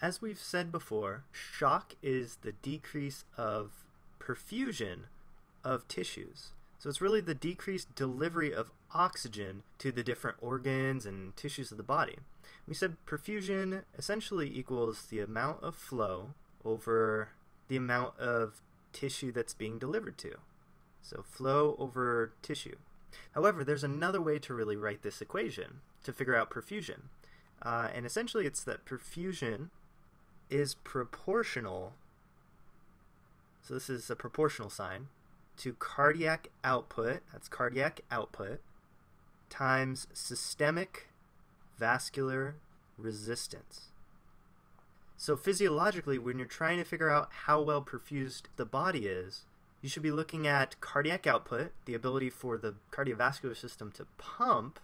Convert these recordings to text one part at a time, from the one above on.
As we've said before, shock is the decrease of perfusion of tissues. So it's really the decreased delivery of oxygen to the different organs and tissues of the body. We said perfusion essentially equals the amount of flow over the amount of tissue that's being delivered to. So flow over tissue. However, there's another way to really write this equation to figure out perfusion. And essentially it's that perfusion is proportional, so this is a proportional sign, to cardiac output, that's cardiac output, times systemic vascular resistance. So physiologically, when you're trying to figure out how well perfused the body is, you should be looking at cardiac output, the ability for the cardiovascular system to pump,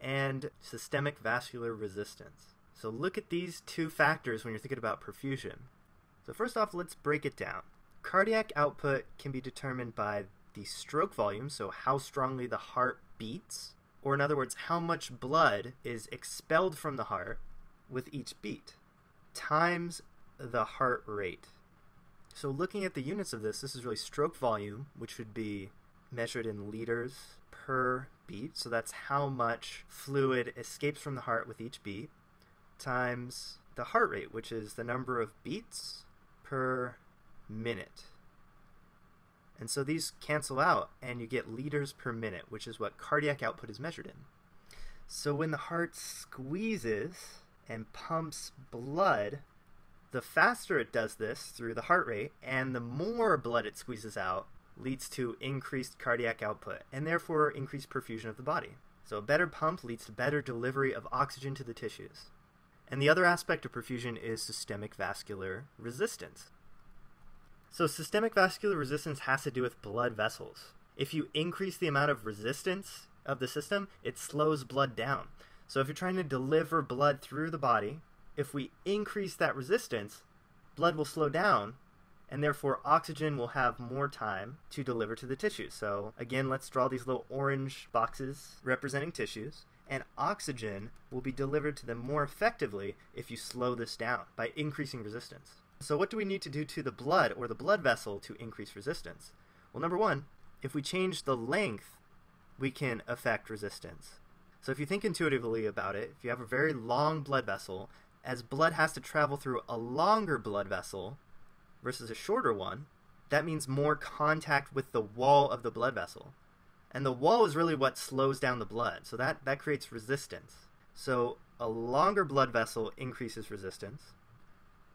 and systemic vascular resistance. So look at these two factors when you're thinking about perfusion. So first off, let's break it down. Cardiac output can be determined by the stroke volume, so how strongly the heart beats, or in other words, how much blood is expelled from the heart with each beat, times the heart rate. So looking at the units of this is really stroke volume, which would be measured in liters per beat, so that's how much fluid escapes from the heart with each beat, times the heart rate, which is the number of beats per minute. And so these cancel out and you get liters per minute, which is what cardiac output is measured in. So when the heart squeezes and pumps blood, the faster it does this through the heart rate, and the more blood it squeezes out, leads to increased cardiac output and therefore increased perfusion of the body. So a better pump leads to better delivery of oxygen to the tissues. And the other aspect of perfusion is systemic vascular resistance. So systemic vascular resistance has to do with blood vessels. If you increase the amount of resistance of the system, it slows blood down. So if you're trying to deliver blood through the body, if we increase that resistance, blood will slow down, and therefore oxygen will have more time to deliver to the tissues. So again, let's draw these little orange boxes representing tissues, and oxygen will be delivered to them more effectively if you slow this down by increasing resistance. So what do we need to do to the blood or the blood vessel to increase resistance? Well, number one, if we change the length, we can affect resistance. So if you think intuitively about it, if you have a very long blood vessel, as blood has to travel through a longer blood vessel versus a shorter one, that means more contact with the wall of the blood vessel. And the wall is really what slows down the blood, so that creates resistance. So a longer blood vessel increases resistance.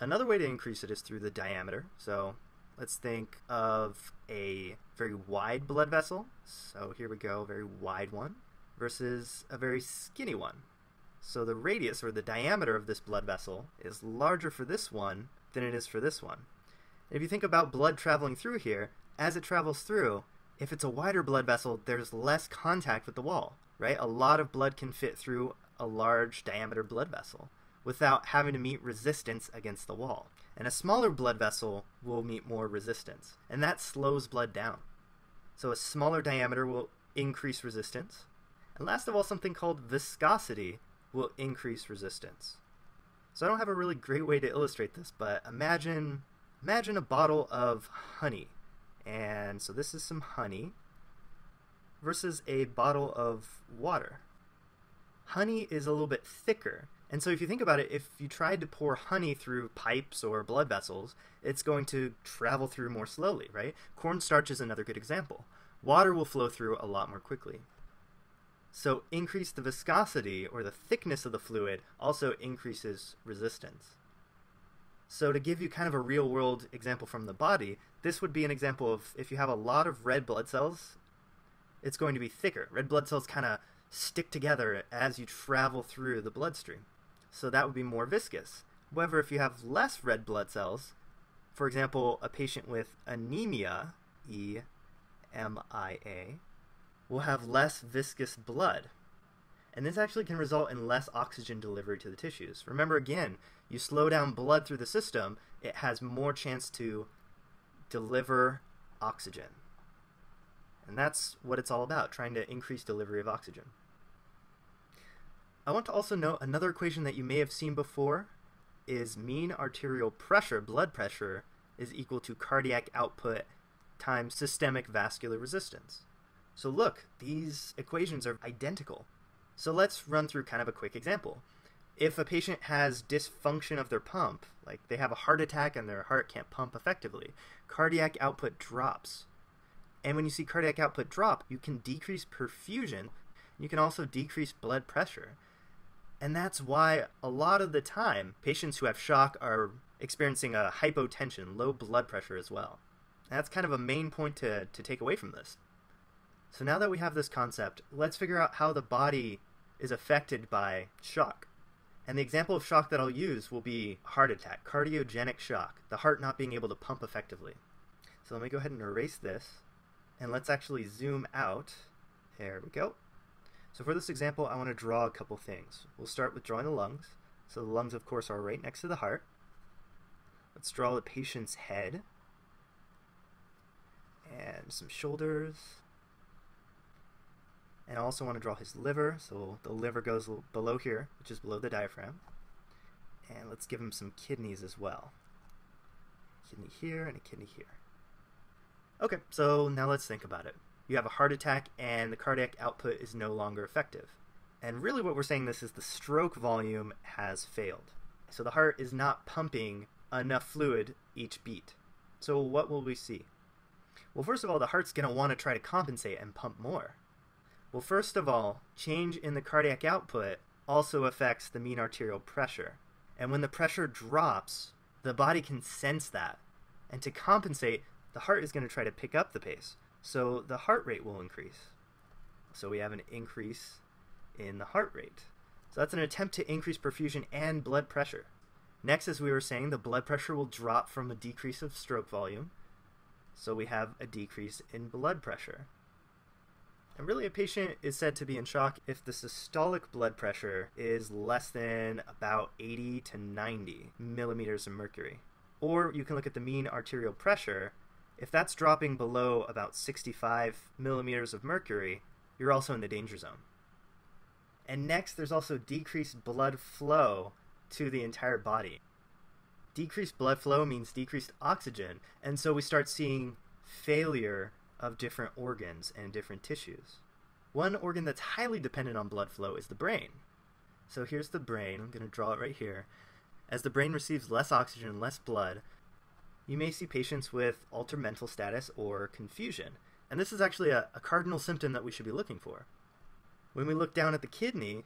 Another way to increase it is through the diameter. So let's think of a very wide blood vessel. So here we go, a very wide one, versus a very skinny one. So the radius or the diameter of this blood vessel is larger for this one than it is for this one. If you think about blood traveling through here, as it travels through, if it's a wider blood vessel, there's less contact with the wall, right? A lot of blood can fit through a large diameter blood vessel without having to meet resistance against the wall. And a smaller blood vessel will meet more resistance, and that slows blood down. So a smaller diameter will increase resistance. And last of all, something called viscosity will increase resistance. So I don't have a really great way to illustrate this, but imagine a bottle of honey. And so this is some honey versus a bottle of water. Honey is a little bit thicker. And so if you think about it, if you tried to pour honey through pipes or blood vessels, it's going to travel through more slowly, right? Cornstarch is another good example. Water will flow through a lot more quickly. So increase the viscosity or the thickness of the fluid also increases resistance. So to give you kind of a real world example from the body, this would be an example of if you have a lot of red blood cells, it's going to be thicker. Red blood cells kind of stick together as you travel through the bloodstream. So that would be more viscous. However, if you have less red blood cells, for example, a patient with anemia, E-M-I-A, will have less viscous blood. And this actually can result in less oxygen delivery to the tissues. Remember again, you slow down blood through the system, it has more chance to deliver oxygen. And that's what it's all about, trying to increase delivery of oxygen. I want to also note another equation that you may have seen before, is mean arterial pressure, blood pressure, is equal to cardiac output times systemic vascular resistance. So look, these equations are identical. So let's run through kind of a quick example. If a patient has dysfunction of their pump, like they have a heart attack and their heart can't pump effectively, cardiac output drops. And when you see cardiac output drop, you can decrease perfusion. You can also decrease blood pressure. And that's why a lot of the time, patients who have shock are experiencing a hypotension, low blood pressure as well. And that's kind of a main point to take away from this. So now that we have this concept, let's figure out how the body is affected by shock. And the example of shock that I'll use will be heart attack, cardiogenic shock, the heart not being able to pump effectively. So let me go ahead and erase this, and let's actually zoom out. There we go. So for this example, I want to draw a couple things. We'll start with drawing the lungs. So the lungs, of course, are right next to the heart. Let's draw the patient's head, and some shoulders. And I also want to draw his liver, so the liver goes below here, which is below the diaphragm. And let's give him some kidneys as well. Kidney here and a kidney here. Okay, so now let's think about it. You have a heart attack and the cardiac output is no longer effective. And really what we're saying this is the stroke volume has failed. So the heart is not pumping enough fluid each beat. So what will we see? Well, first of all, the heart's going to want to try to compensate and pump more. Well, first of all, change in the cardiac output also affects the mean arterial pressure. And when the pressure drops, the body can sense that. And to compensate, the heart is going to try to pick up the pace. So the heart rate will increase. So we have an increase in the heart rate. So that's an attempt to increase perfusion and blood pressure. Next, as we were saying, the blood pressure will drop from a decrease of stroke volume. So we have a decrease in blood pressure. And really, a patient is said to be in shock if the systolic blood pressure is less than about 80 to 90 millimeters of mercury. Or you can look at the mean arterial pressure. If that's dropping below about 65 millimeters of mercury, you're also in the danger zone. And next, there's also decreased blood flow to the entire body. Decreased blood flow means decreased oxygen, and so we start seeing failure of different organs and different tissues. One organ that's highly dependent on blood flow is the brain. So here's the brain. I'm going to draw it right here. As the brain receives less oxygen and less blood, you may see patients with altered mental status or confusion. And this is actually a cardinal symptom that we should be looking for. When we look down at the kidney,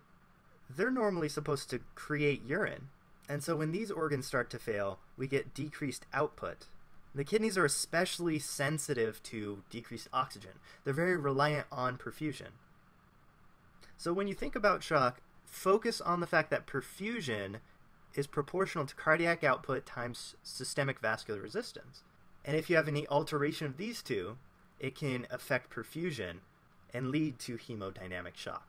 they're normally supposed to create urine. And so when these organs start to fail, we get decreased output. The kidneys are especially sensitive to decreased oxygen. They're very reliant on perfusion. So when you think about shock, focus on the fact that perfusion is proportional to cardiac output times systemic vascular resistance. And if you have any alteration of these two, it can affect perfusion and lead to hemodynamic shock.